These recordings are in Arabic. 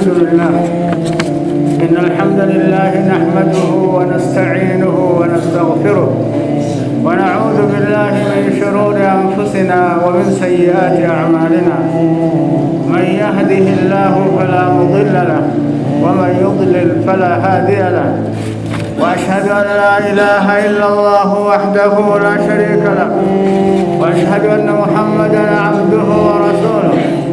الحمد لله إن الحمد لله نحمده ونستعينه ونستغفره ونعوذ بالله من شرور أنفسنا ومن سيئات أعمالنا من يهده الله فلا مضل له ومن يضلل فلا هادي له وأشهد أن لا إله إلا الله وحده لا شريك له وأشهد أن محمدًا عبده ورسوله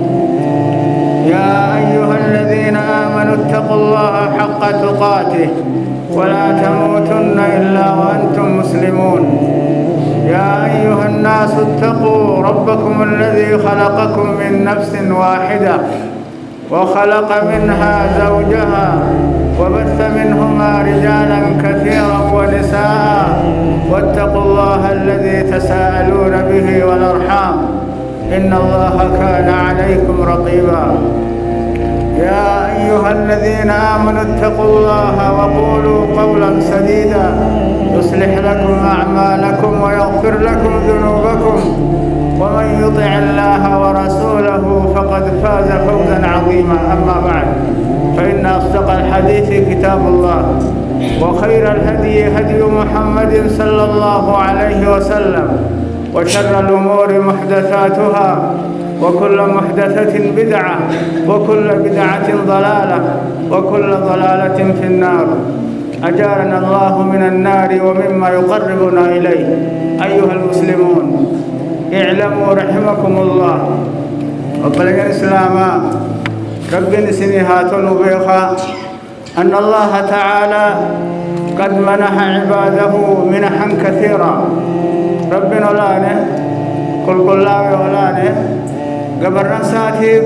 يا أيها الذين آمنوا اتقوا الله حق تقاته ولا تموتن إلا وأنتم مسلمون يا أيها الناس اتقوا ربكم الذي خلقكم من نفس واحدة وخلق منها زوجها وبث منهما رجالا كثيرا ونساء واتقوا الله الذي تساءلون به والأرحام إن الله كان عليكم رقيبا يا أيها الذين آمنوا اتقوا الله وقولوا قولا سديدا يصلح لكم أعمالكم ويغفر لكم ذنوبكم ومن يطع الله ورسوله فقد فاز فوزا عظيما أما بعد فإن أصدق الحديث كتاب الله وخير الهدي هدي محمد صلى الله عليه وسلم وشر الأمور محدثاتها وكل محدثة بدعة وكل بدعة ضلالة وكل ضلالة في النار أجارنا الله من النار ومما يقربنا إليه أيها المسلمون اعلموا رحمكم الله وبلغ الإسلام رب سنهات نبيخا أن الله تعالى قد منح عباده منحا كثيرا ربنا لانه كل الله ولانه قبرنا ساتيب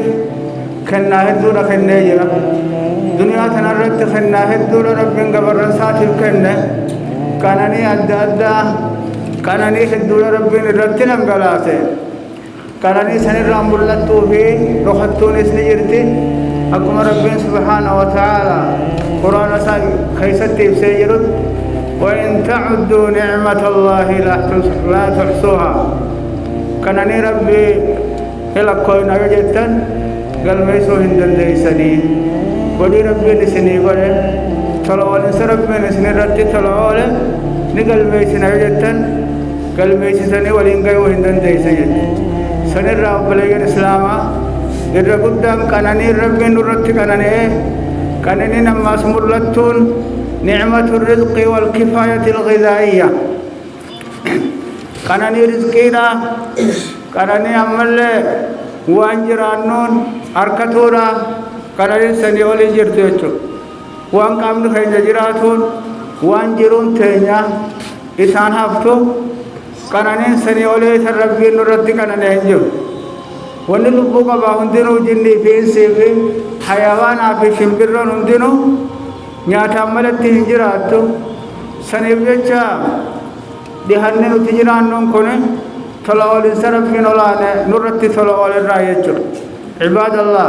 كنا هدونا كنيجا دنيا تنرد كنا هدونا ربنا قبرنا ساتيب كنا كانني أدى كانني هدونا ربنا رتنا مقلاته كانني سنر أمبلتو في رختوني سنجرتي أكما ربنا سبحانه وتعالى قرآن خيستي بسيرت وإن تعدوا نعمة الله لا تحصوها كانني ربي إلا كوينا يجتن قال ما يسوه هندن ليسني ودي ربي نسني قوله تلوال نسرب من نسني رتي تلوال نقل ما يسنا يجتن قال ما يسني ولين قيو هندن ليسني سنر رب لي الإسلام إذا قدام كانني ربي نرتي كانني نماس مرلتون نعمة الرزق والكفاية الغذائية كانني رزقنا كانني عمل وانجرانون أركتورا كانني سنيولي جرتيجو وان كامل خير جراتون وانجرون تينيا إسان هفتو كانني سنيولي سربي نرتي كانني هنجو ونلبو قبا هندنو جني فين سيبي حيوان آفي شمبرون هندنو نياتا ملتي هنجراتو سنيبجا دهنن تجرانون كونه تلاول سرب في نولانه نورتي تلاول الرايجو عباد الله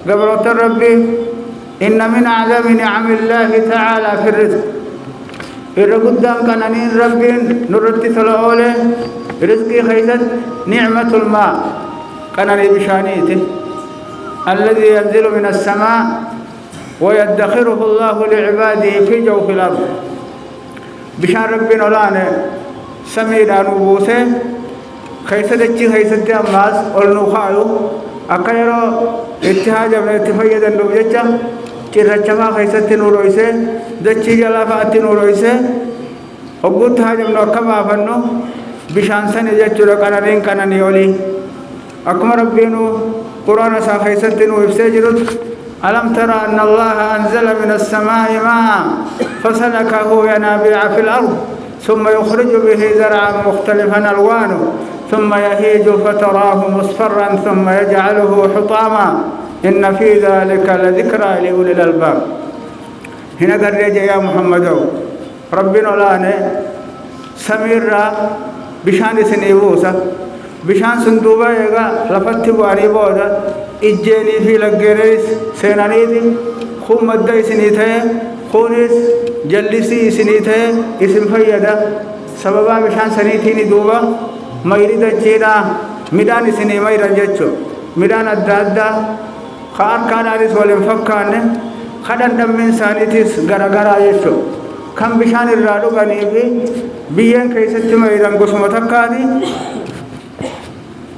قبلت ربي إن من أعظم نعم الله تعالى في الرزق الرقدام كاننين ربي نورتي تلاول رزقي خيزت نعمة الماء كانني بشانيته الذي ينزل من السماء ويدخره الله لعباده في جوف الأرض بشان ربي نولانه سميدا نبوسه خيسدتي خيسدتي أماس أولنوخايو أكيرو اتحاج من اتفايد النبجة ترچما خيسدتي نورويسه دچي جلافاتي نورويسه وقود حاج من أكما فنو بشان سنة جچو كاننين كانني أولي أكما ربينو قرآن سا خيسدتي نو إفساجرد ألم ترى أن الله أنزل من السماء ماء فسلكه ينابيع في الأرض ثم يخرج به زرعا مختلفا ألوانه ثم يهيج فتراه مصفرا ثم يجعله حطاما إن في ذلك لذكرى لأولي الألباب هنا قال يا محمد ربنا لانه سميرا بشان سنيبوسا بشان سندوبا يغا لفتي بواني بودا إجيني في لغيريس سينانيدي خم مدى سنيته خونيس جلسي سنيته اسم فيدا سببا بشان سنيتيني دوبا ميري دجينا ميدان سني ميرا جچو ميدان أدى خار كان عليه سوالف فكانه خدن دم من سانيتيس غرغرا يچو كم بشان الرادو غنيبي بيان كيست ما يران غسمه تكادي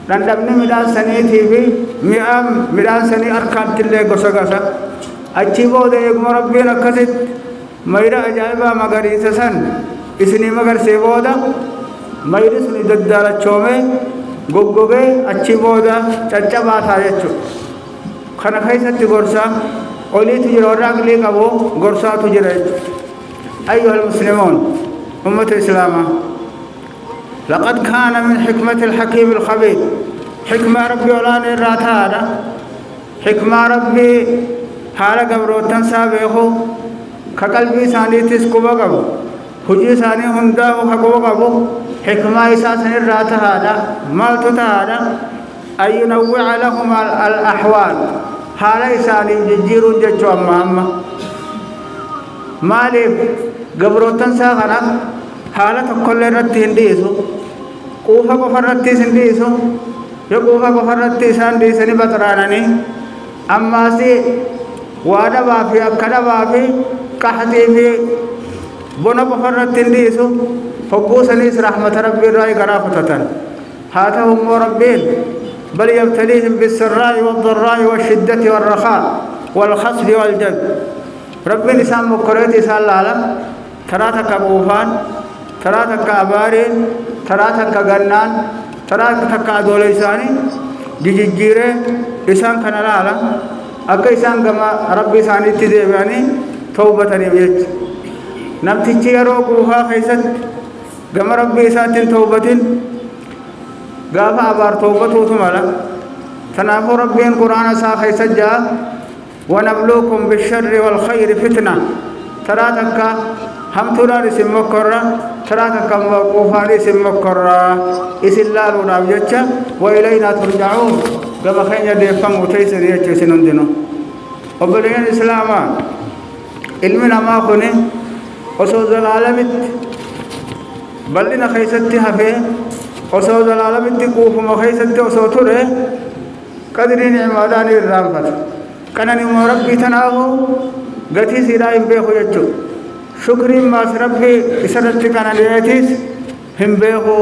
دندمني ميدان سنيتي بي ميام ميدان سني اركان تله غسغاسا اچيبو دے ربنا كسد ميرا اجايبا مغري سسن اسني مگر سيبودا ميرس ني ددالا چومه گوگوگے اچيبودا چچبا تھا يچو خنا خيست غرسا اولي تجرو راغلي كبو غرسا تجري ايها المسلمون امه الاسلام لقد كان من حكمه الحكيم الخبير حكمه ربي ولاني راتا حكمه ربي حال قبروتن سابقو كقلبي سانيتس كوبغو حجي ساني هندا وكوبغو حكمه اساسن راتا هذا مالتو هذا اي نوع لهم الاحوال حال اساني جيرون جچو اما مالك قبروتن ساغنا حالة كل رتي هنديسو كوفا كفرتي سنديسو يكوفا كفرتي سنديسني بترانني أما سي وادا بافي أكدا بافي كحتي في بنا كفرتي هنديسو فقوسني رحمة ربي راي غرافتن هذا هم ربين بل يبتليهم بالسراء والضراء والشدة والرخاء والخصب والجد ربي نسام مكرتي سالالا تراتك بوفان تراتك أبارين تراتك غنان تراتك أدوليساني جيجيره إسان كنالا أكا إسان كما ربي ساني تديباني توبة نبيت نمتيجي يرو كوها خيست كما ربي ساتين توبة غافا أبار توبة توتمالا تنافو ربي القرآن سا خيست جاء ونبلوكم بالشر والخير فتنة تراتك هم ترى اسم مكرر تراتك موقوفان اسم مكرر اسلال ونابجتش وإلينا ترجعون كما خين يدفن وتيسر يجسنون دينو وبلين الإسلام علمنا ما خوني وصوز العالمت بلنا خيستها فيه وصوز العالمت كوف ما خيست وصوتره قدرين عمادان الرامفت كانني مربي تناهو غتي سيرايم بيخو يجو شكري ما ربي إسرت كان ليتيس هم بيخو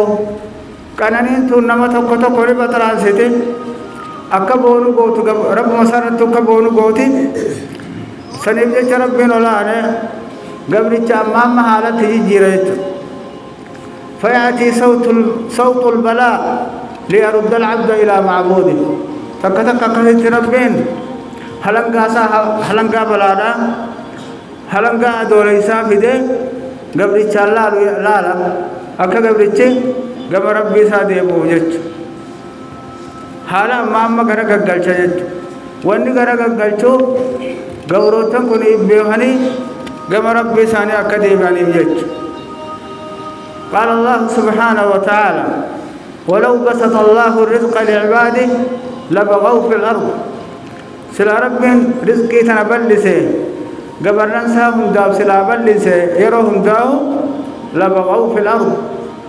كانني تو نما تو كتو كوري بتران سيتي أكبونو غوتو رب مسارت تو كبونو غوتي سنيبجة ربنا ولا نه قبل تمام حالة جيرت فيأتي صوت البلاء ليرد العبد إلى معبوده فكتك كهت ربين هلنگا بلادا هلنگا دوليسا فيده قبل چالا لالا اكا قبل چ قبل ربي سا ديبو جچ حالا ماما گرا گگل چ وني گرا گگل چو گوروتن كوني بيهني قبل ربي ساني اكا ديباني جچ قال الله سبحانه وتعالى ولو بسط الله الرزق لعباده لبغوا في الارض سلا ربين رزقي تنبلسه قبرن ساهم داو سلا بلسه يروهم داو لبغوا في الأرض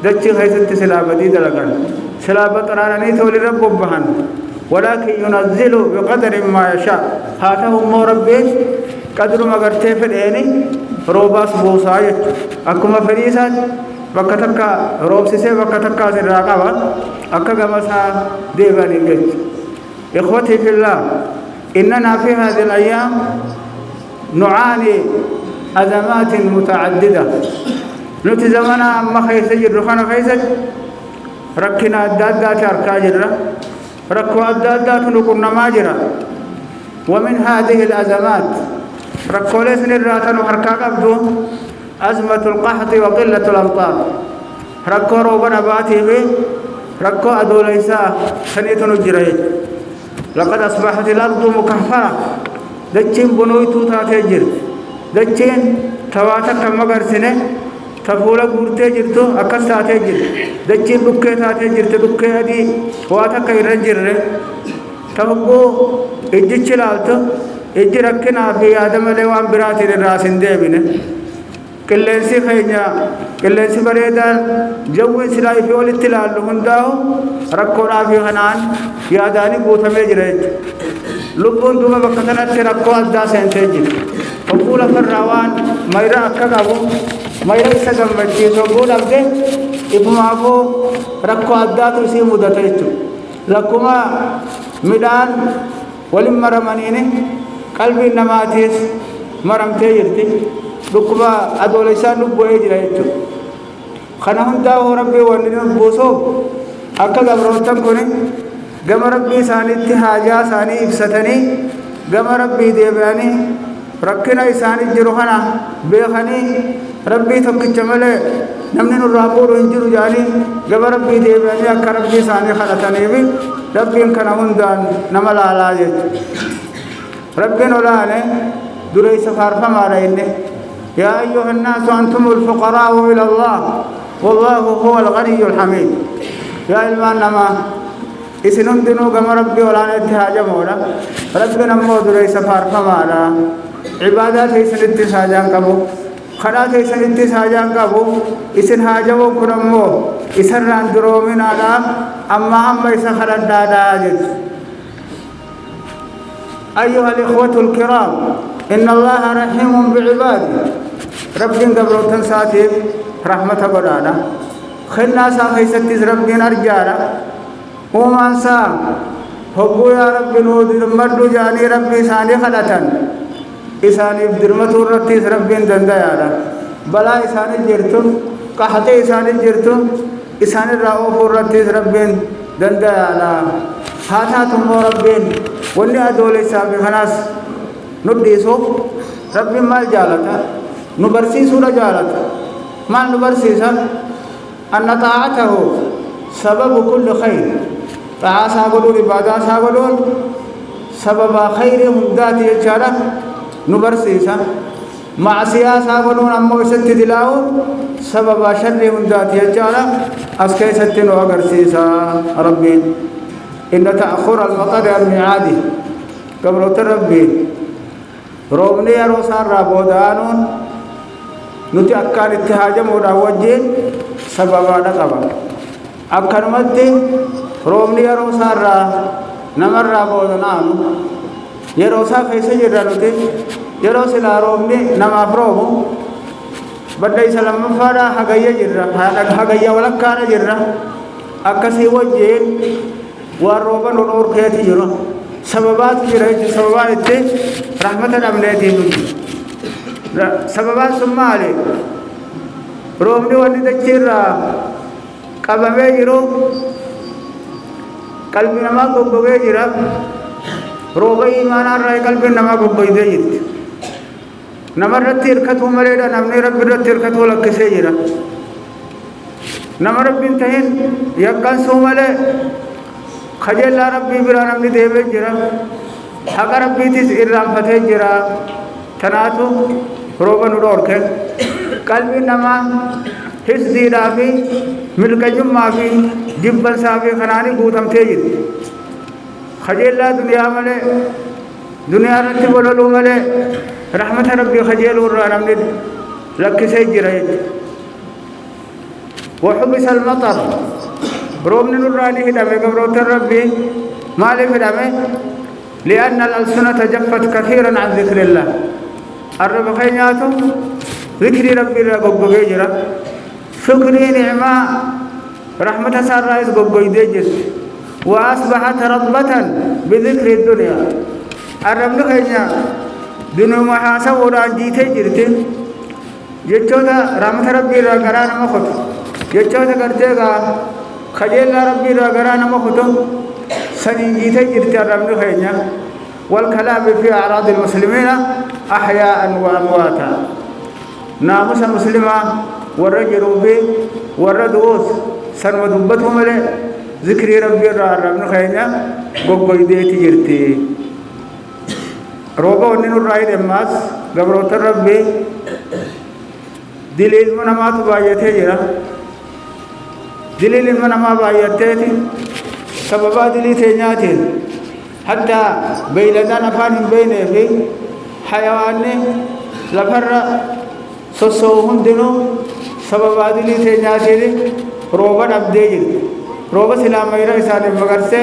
دتشي خيست سلا بديد لغن سلا بطرانني تولي رب بهن ولكن ينزل بقدر ما يشاء هاتهم ربيش قدر مگر تفد عيني روباس بوسايت اكما فريسات وقتك روبسسه وقتك سراقا اكا غمسا ديغاني گچ اخوتي في الله إننا في هذه الأيام نعاني أزمات متعددة نتي زمانا أما خيسج رخانا خيسج ركنا الدادات أركاجرة ركوا الدادات نقرنا ماجرة ومن هذه الأزمات ركوا لسن الراتن وحركاك أبدو أزمة القحط وقلة الأمطار ركوا روبنا باتي بي ركوا أدو ليسا سنيتن الجريج لقد أصبحت الأرض مكهفرة دچين بنويتو تاتجر دچين تواتك مغرسنه تفولا غورتي جرتو اكس تاتجر دچين دكه تاتجر دكه ادي واتك يرجر تبقو اجچلالتو اجركنا في ادم لوان براتي راسن ديبنه كلنسي خينيا كلنسي بريدا جو سلاي في ول تلال هنداو ركورا في خنان ياداني بوتمه جرج لبون دوما بكتنا تركوا الداسين تجد فقول فالروان ميرا أكاكابو ميرا إساقم بجي سوقول أبدي إبمافو ركوا الداتو سي مدتيجو لكما مدان ولم مرمانيني قلبي نماتيس مرمتي يرتي لكما أدوليسان نبوه جرائيجو خناهم داو ربي ونين بوسو أكاقب روتن كوني قم ربي ساني اتحاجا ساني إفستني قم ربي ديباني ركنا إساني جروحنا بيخني ربي تبكي ملي نمنين الرابور انجرو جاني قم ربي ديباني أكا ربي ساني خلطني بي ربي انكنا هندان نمال علاجت ربي نولاني دري سفار فمارا إني يا أيها الناس أنتم الفقراء إلى الله والله هو الغني الحميد يا إلمان نما إسنون دينو قم ربي ولا نتهاجة مولا ربنا مود ليس فارفمالا عبادات إسن اتساجان قبو خلات إسن اتساجان قبو إسن هاجبو كنمو إسن راندرو من على أما هم إسن خلال دادا جد أيها الإخوة الكرام إن الله رحيم بعباده ربنا قبرو تنساتي رحمة قدانا خلنا ساخيستيز ربنا أرجانا وما سا حبو يا رب نودر مدو جاني ربي ساني خلطن إساني بدرمتو رتيس ربين دندا يالا بلا إساني جرتو قحطي إساني جرتو إساني رأوفو رتيس ربين دندا يالا هاتا تمو ربين وني أدولي سابي خناس نديسو ربين مال جالتا نبرسي سورة جالتا مال نبرسيسا أن طاعته سبب كل خير طاعة ساقلون عبادة ساقلون سبب خير مدات يجارة نبرسيسا معصية ساقلون أمو ست دلاون سبب شر مدات يجارة أسكي ست وقرسيسا ربين إن تأخر المطر عن ميعاده قبل ربي رومني روسان رابودانون نتي أكان اتهاجم ودعوجين سببا نقبا أكرمتي رومني يروسا را نمر رابودنانو يروسا فيسي جرانوتي يروسي لا رومني نما فرومو بدأي سلام فارا حقيا جرا حقيا ولكانا جرا أكسي وجين وروبا نور كياتي جرا سببات جرا سببات اتي رحمة الأمنيتي سببات سمالي رومني وني دچيرا قبمه جرو قلبي نما گوگوے جرا روبا ایمان رائے قلبي نما گوگوے دیت نمر رتیر کتو مریدا نمنے رب رتیر کتو لکسے جرا نمر رب انتہین یکن سوملے خجل ربی برا نمنی دیوے جرا حق ربی تیس ارام فتح جرا تناتو روبا نڈور کے قلبي نما حس دیرا بھی ملک جمعہ بھی جبن صاحبی خنانی گوتم تیجد خجل دنیا ملے دنیا رتی بولو ملے رحمت ربی خجل ورانم ند لکی سیج رہیت وحبس المطر رومن نرانی ہدامے قبروت ربی مالي فدامه لأن الألسنة جفت كثيرا عن ذكر الله الرب خيناته ذكر ربي ربك بجرا شكري نعمة رحمة سارة بقوي دجس وأصبحت رطبة بذكر الدنيا الرب خينا دنيا محاسة وران جيته جرتين جتودا رحمة ربي رغران مخط جتودا کرتےگا خجل ربي رغران مخط سنين جيته جرتين الرب خينا والكلام في أعراض المسلمين أحياء وأمواتا ناموس المسلمة والرجل به والردوس سنو دبتهم له ذكر ربي الرب خينا غوغوي ديتي جرتي روبا ونين الرايد اماس غبروت ربي دليل منامات بايته جرا دليل مناما بايته سببا دلي تنياتي حتى بيلدان افان بينه في حيوان لفر سوسوهم دينو سببا دلي تنياتي روبا ابدي روبا سلام ميرا إسانه مگر سے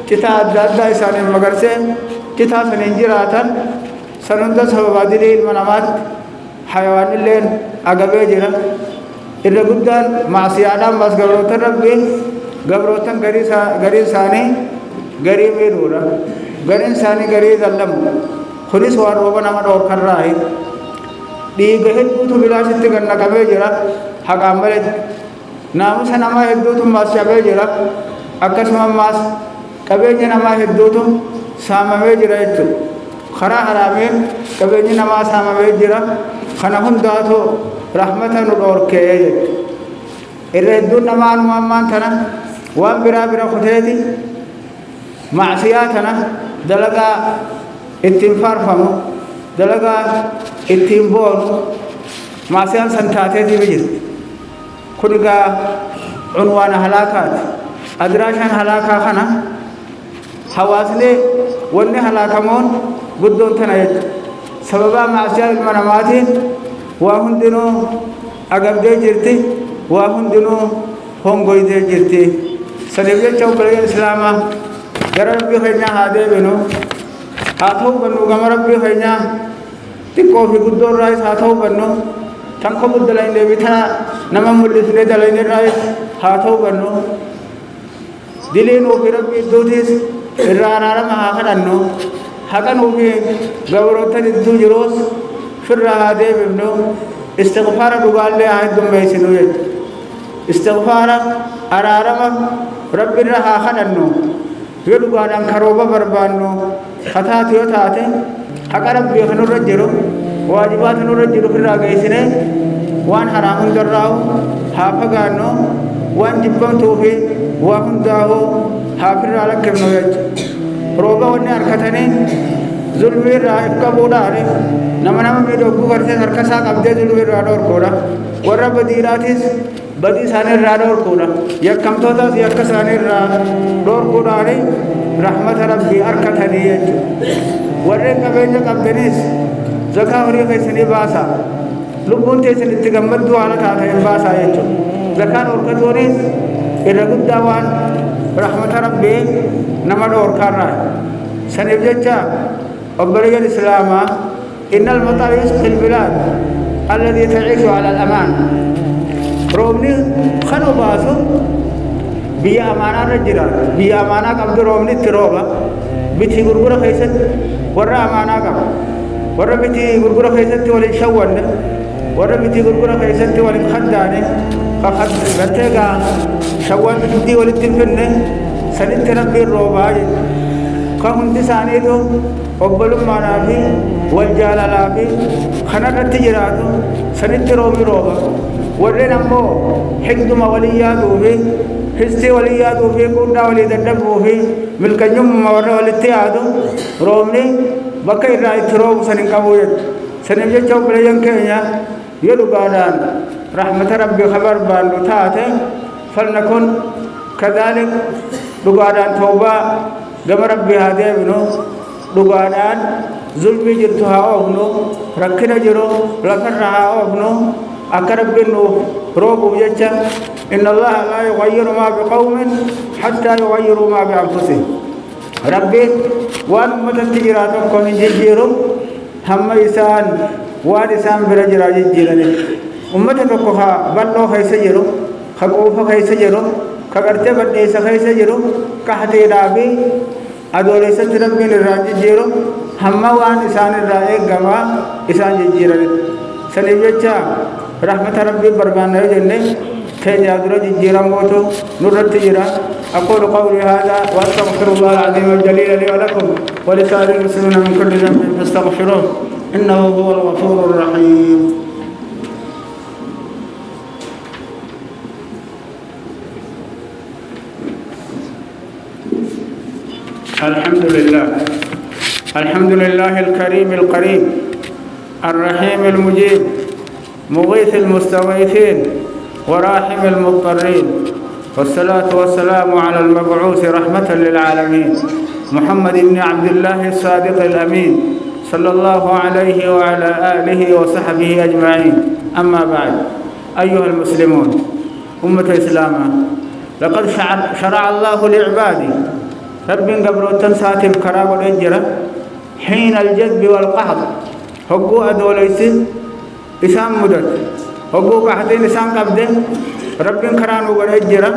چتا دادا إسانه مگر سے جتا سننجراتا سنند سبب دليل المنامات حيوان اللين أقبل جرا إذا قدان معصيانا بس قبروتا ربي قبروتا غري ثاني غري ميرورا غري ثاني غري ظلم خلص واروبنا ما دور कर रहा है ديغه هدوتو بلاشت करना कबे जरा हक आमले नाम से नमा हेदूतु मास कबे जरा अकस्मा मास कबे नमा हेदूतु सामवे जरा इतु खरा हरामे कबे नमा सामवे जरा खना हुंदातो रहमतन और के इरेदु नमान मान थना wan bira khuteti macsiyatana dalaga ittin farfamu dalaga ittin bol macsiyan santateti bijir kuniga unwan halakat adrashan halaka khana hawasne wanne halakamon guddon tanayet sababa macsiyal manamatin wa hundino agabde jirti wa hundino hongoyde jirti सनेबे चौकड़े इस्लामा गरब भी होइना हादे बेनो हाथों बन्नो गमरब भी होइना तिको भी गुद्दोर राइस हाथों बन्नो तंको बुद्धलाइन दे बिथा नमम मुल्लिसने दलाइन राइस हाथों बन्नो दिले नो फिरब भी दूधिस इरानारा महाखरन्नो हकन हो भी गवरोतन इद्दू जरोस फिर रहा दे बेनो इस्तिग़फ़ार दुगाल ले आए तुम बैसिनो ये इस्तिग़फ़ार अरारम रब्बी रहा खनन्नो ये दुगान खरोबा बरबानो खतातियो ताते हक रब्बी खनु रज्जरो वाजिबात नु रज्जरो फिर आ गई सिने वान हराम दर्राओ हाफगानो वान जिब्बम तोफे वान दाहो हाफिर अलग करनो यच रोबा वन्ने अरखतने जुल्मीर राइफ का बोला रे नमना में जो कुकर से सरकसा कब्जे जुल्मीर राडोर कोड़ा वरब बदीरातिस बदी साने राडोर कोड़ा यक कम तो था यक साने राडोर कोड़ा रे रहमत रब्बी अरखतने यच वररे कबेज कब्दनिस जका होरी कैसनी बासा लुबुन ते से नित्य दुआला था बासा यच जका और कतोनिस इरगुद्दावान रहमत रब्बी नमडोर कर रहा है सनिबजचा أبرج الإسلام إن المطر يسقي البلاد الذي تعيش على الأمان رومني خنو باسو بيا أمانة رجلا بيا أمانة قبض رومني تروبا بيتي غرغرة خيست ورا أمانة قبض ورا بيتي غرغرة خيست ولي شوان ورا بيتي غرغرة خيست ولي خداني فخد بتيجا شوان بيتي ولي تنفن سنت ربي الروبا كم تساني تو أقبلوا معنا في والجلال في خنا التجارات سنت رومي روبا ورنا مو حكم وليات وفي حستي وليات وفي كونا ولي دندب وفي ملك يوم مورنا ولتيادو رومني بكير راي تروب سنين كابويت سنين جتشو بليان كينيا يلو قادان رحمة ربي خبر باندو تاته فلنكن كذلك لقادان توبا قم ربي هذا ابنه لقادان ظلمي جرتها أبنه ركنا جرو لكرها أبنه أكرب بنو روب وجتة إن الله لا يغير ما بقوم حتى يغيروا ما بأنفسهم ربي وان متتجراتكم من جيرهم هم إنسان وان إنسان برجرا جيرانه أمتكوها بلو خيسجرو خقوفه خيسجرو خقرته بديس خيسجرو كحتي رابي أدوليس تربين الراجي جيرو هم وان إنسان الرائع جماع إنسان جيرانه سنيبيتشا رحمة ربي بربانه جنة تجادرو جيرا موتو نورت جيرا أقول قولي هذا وأستغفر الله العظيم الجليل لي ولكم ولسائر المسلمين من كل ذنب فاستغفروه إنه هو الغفور الرحيم الحمد لله الكريم القريب الرحيم المجيب مغيث المستغيثين وراحم المضطرين والصلاة والسلام على المبعوث رحمة للعالمين محمد بن عبد الله الصادق الأمين صلى الله عليه وعلى آله وصحبه أجمعين أما بعد أيها المسلمون أمة الإسلام لقد شرع الله لعبادي رب قبر تنساتي الكراب والإجرة حين الجذب والقحط هقو أدوليس إسام مدد هقو قحطين إسام قبده رب كرانو برهجرة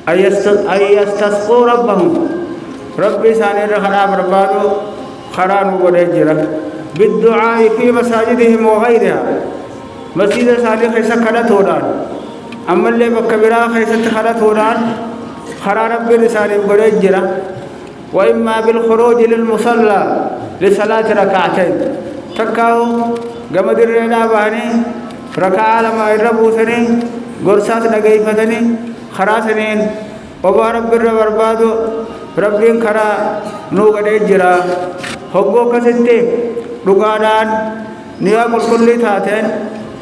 أي يستسقوا ربهم ربي ساني رخنا بربادو خرانو برهجرة بالدعاء في مساجدهم وغيرها مسجد ساني خيسا خلت هوران أما اللي بكبرا خيسا خلت هوران خرا ربي ساني برهجرة وإما بالخروج للمصلى لصلاة ركعتين تكاو قمد الرئينا باني ركعة لما يربو سني قرصات نقيفتني خراسنين وبا رب الربادو ربين خرا نوغ ديجرا حقو كستي رقادان نيا كل تاتين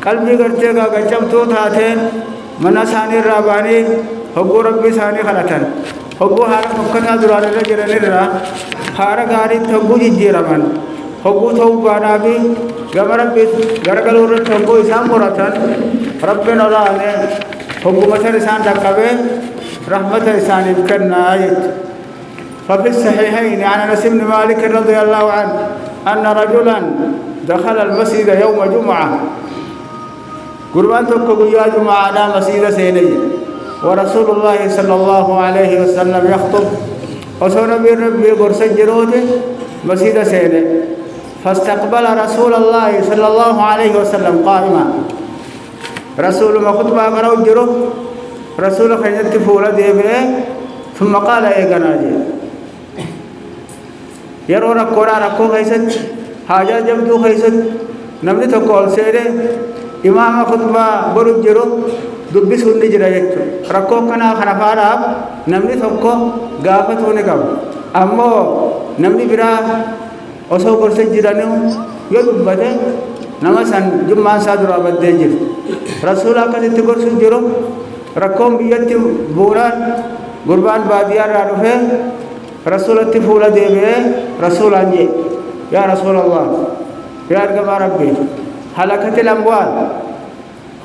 قلبي کرتے گا گجب تو تاتين منا ثاني الراباني حقو ربي ثاني خلطن حقو حارا مكتا دران رجرن الرا حارا غاري تحقو جيرمان حقو توبانا بي غم ربي غرقلور حقو إسام مرتن ربنا نورانے حقو مثل إسان دقبه رحمة إسان بكرنا آيت ففي الصحيحين عن أنس بن مالك رضي الله عنه أن رجلا دخل المسجد يوم جمعة قربان تكو يا جمعة على مسجد سيني ورسول الله صلى الله عليه وسلم يخطب وصون بربي قرص الجرود مسجد سيني فاستقبل رسول الله صلى الله عليه وسلم قائما رسول ما خطبه قرأ الجرود رسول خيجت فولة ديبه ثم قال اي قناجي يرو ركورا ركو خيست حاجة جمدو خيست نمني تقول سيره إمام خطبة برد جرو دبي سني جرا يجو ركو كنا خنفارا نمني تقو غافت هوني قبل أمو نمني برا أسو قرص جرانيو يدبته نمسان جمعان سادر عبد جر رسول الله كذلك قرص جرو ركوم بيتي بوران قربان باديار رانوه رسول التفولة ديبه رسول أنجي يا رسول الله يا أرقم ربي حلقة الأموال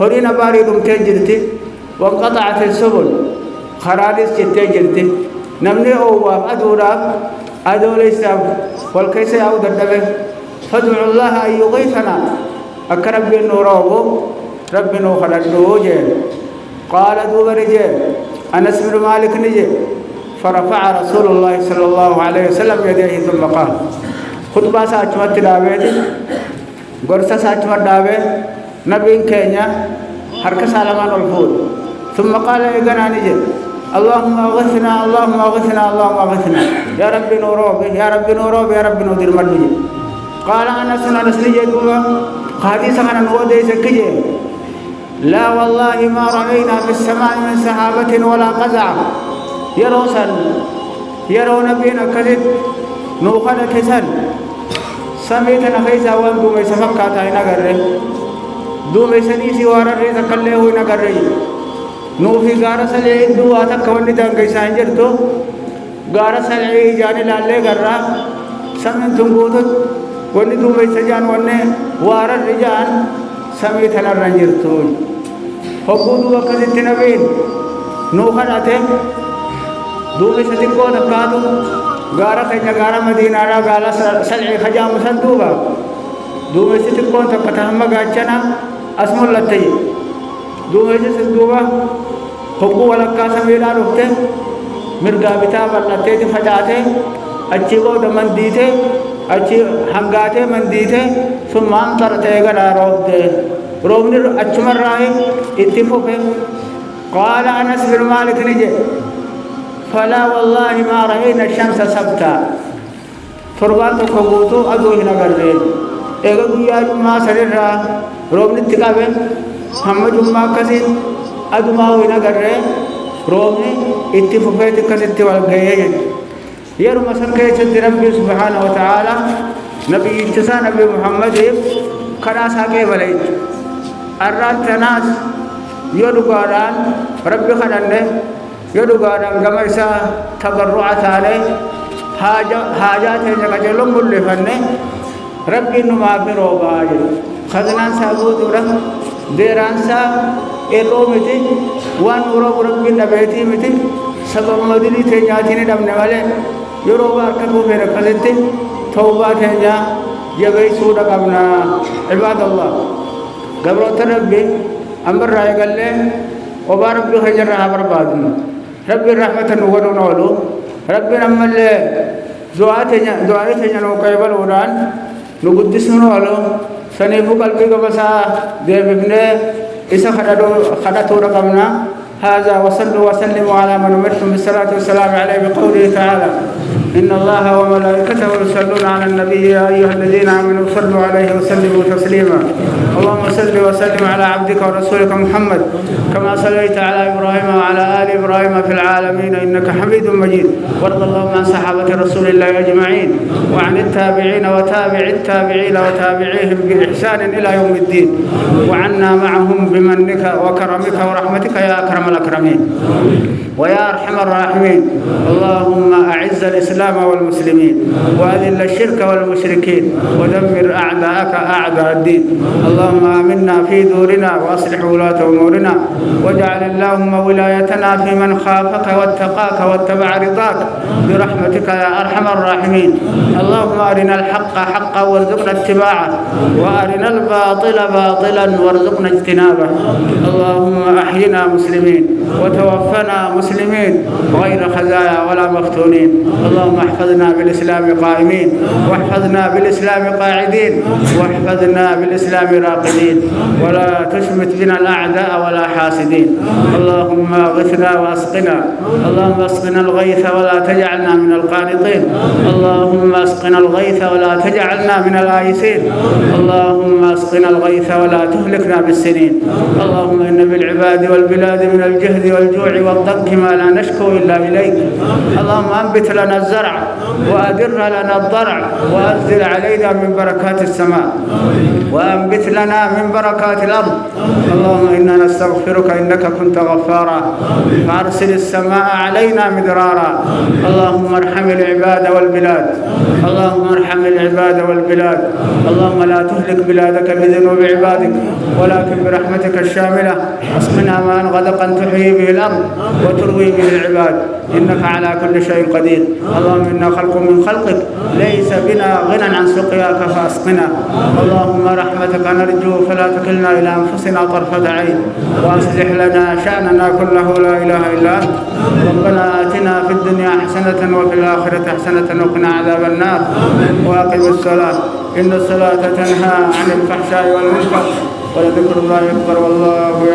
هورين باري دمتين جلتي وانقطعت السبل خراليس جتين جلتي نمني أواب أدوراب أدول إسلام والكيس يعود الدبه فادعوا الله أن يغيثنا أكرب النورابو ربنا خلقه جيل قال دوب رجال أنس بن مالك نجي فرفع رسول الله صلى الله عليه وسلم يديه ثم قال خطبة ساتمت دابه قرصة ساتمت دابه نبي كينيا حركة سالمان الفول ثم قال إيقنا نجي اللهم أغثنا اللهم أغثنا اللهم أغثنا يا رب نوروبي يا رب نوروبي يا رب نودير مدني قال أنس نجي دوبا حديثا عن نودي سكجي لا والله ما رأينا في السماء من سحابة ولا قزع يرو نبينا كذب نوخنا كسن سميتنا خيسا وان دومي سفكاتا نغره دومي سنيسي وارر ريسا كله نغره نوفي غارة سلعي دواتا كوني دانگي سانجرتو غارة سلعي جاني لالي غرا سمين تنگوتو وني دومي سجان وني وارر رجان سميتنا رنجرتو حقودو وكذت نبين نوخنا ته دومي ستنگو دكاتو غارة خيجا غارة مدينة را غالا سلعي خجام سندوبا دومي ستنگو تكتهم غاچنا اسم الله تي دومي ستنگوبا حقو ولکا سمیلا رفتے مرگا بتا بلتے تی فجاتے اچھی کو دمن دیتے اچھی ہنگاتے من دیتے ثم انطرتے گنا روبتے روبنی اچمر راہی اتفوفے قال انس بن مالك نجي فلا والله ما رأينا الشمس سبتا فربان تو خبوتو ادو ہنا کر رہے ایک گیا جمعہ سرر رہا روبنی تکابے ہم جمعہ کسی ادو ما ہنا کر رہے روبنی اتفوفے تکسیتی والگئے يرو مثل كيشد ربي سبحانه وتعالى نبي انتسى نبي محمد خلاص آگے بلائج اران تناس يدو قاران ربي خلنده يدو قاران غمسا تبرعات عليه حاجات جگہ جلو ملے فنے ربي نما برو باج خزنان سابود ورا دیران سا ایرو متی وان ورو ربي نبیتی متی سبب مدلی تے جاتی نے دمنے والے يروبا كتو بير قلت توباتنا جبي سورة قبنا عباد الله قبل تربي أمر رأي قال له وبارب له جرها بربادنا ربي رحمة ونولو ربي نمل دعاتنا نوكيبل وران نقدس نولو سنيفو قلبي قبسا دي ببنه إسا خدتو رقمنا هذا وصلوا وسلموا على من أمرتم بالصلاة والسلام عليه بقوله تعالى إن الله وملائكته يصلون على النبي يا أيها الذين آمنوا صلوا عليه وسلموا تسليما اللهم صل وسلم على عبدك ورسولك محمد كما صليت على إبراهيم وعلى آل إبراهيم في العالمين إنك حميد مجيد وارض اللهم عن صحابة رسول الله أجمعين وعن التابعين وتابع التابعين وتابعيهم بإحسان إلى يوم الدين وعنا معهم بمنك وكرمك ورحمتك يا أكرم الأكرمين ويا أرحم الراحمين اللهم أعز الإسلام والمسلمين وأذل الشرك والمشركين ودمر أعداءك أعداء الدين اللهم آمنا في دورنا وأصلح ولاة أمورنا واجعل اللهم ولايتنا في من خافك واتقاك واتبع رضاك برحمتك يا أرحم الراحمين اللهم أرنا الحق حقا وارزقنا اتباعه وأرنا الباطل باطلا وارزقنا اجتنابه اللهم أحينا مسلمين وتوفنا مسلمين غير خزايا ولا مفتونين اللهم احفظنا بالإسلام قائمين واحفظنا بالإسلام قاعدين واحفظنا بالإسلام راقدين ولا تشمت بنا الأعداء ولا حاسدين اللهم اغثنا واسقنا اللهم اسقنا الغيث ولا تجعلنا من القانطين اللهم اسقنا الغيث ولا تجعلنا من الآيسين اللهم اسقنا الغيث ولا تهلكنا بالسنين اللهم إن بالعباد والبلاد من الجهد والجوع والضنك ما لا نشكو إلا إليك اللهم أنبت لنا الزرع وأدر لنا الضرع وأنزل علينا من بركات السماء وأنبت لنا من بركات الأرض اللهم إنا نستغفرك إنك كنت غفارا فأرسل السماء علينا مدرارا اللهم ارحم العباد والبلاد اللهم ارحم العباد والبلاد اللهم لا تهلك بلادك بذنوب عبادك ولكن برحمتك الشاملة اسقنا ماء غدقا تحيي به الأرض وتروي به العباد إنك على كل شيء قدير اللهم إنا خلق من خلقك ليس بنا غنى عن سقياك فاسقنا اللهم رحمتك نرجو فلا تكلنا إلى أنفسنا طرفة عين وأصلح لنا شأننا كله لا إله إلا أنت ربنا آتنا في الدنيا حسنة وفي الآخرة حسنة وقنا عذاب النار وأقم الصلاة إن الصلاة تنهى عن الفحشاء والمنكر ولذكر الله أكبر والله يعلم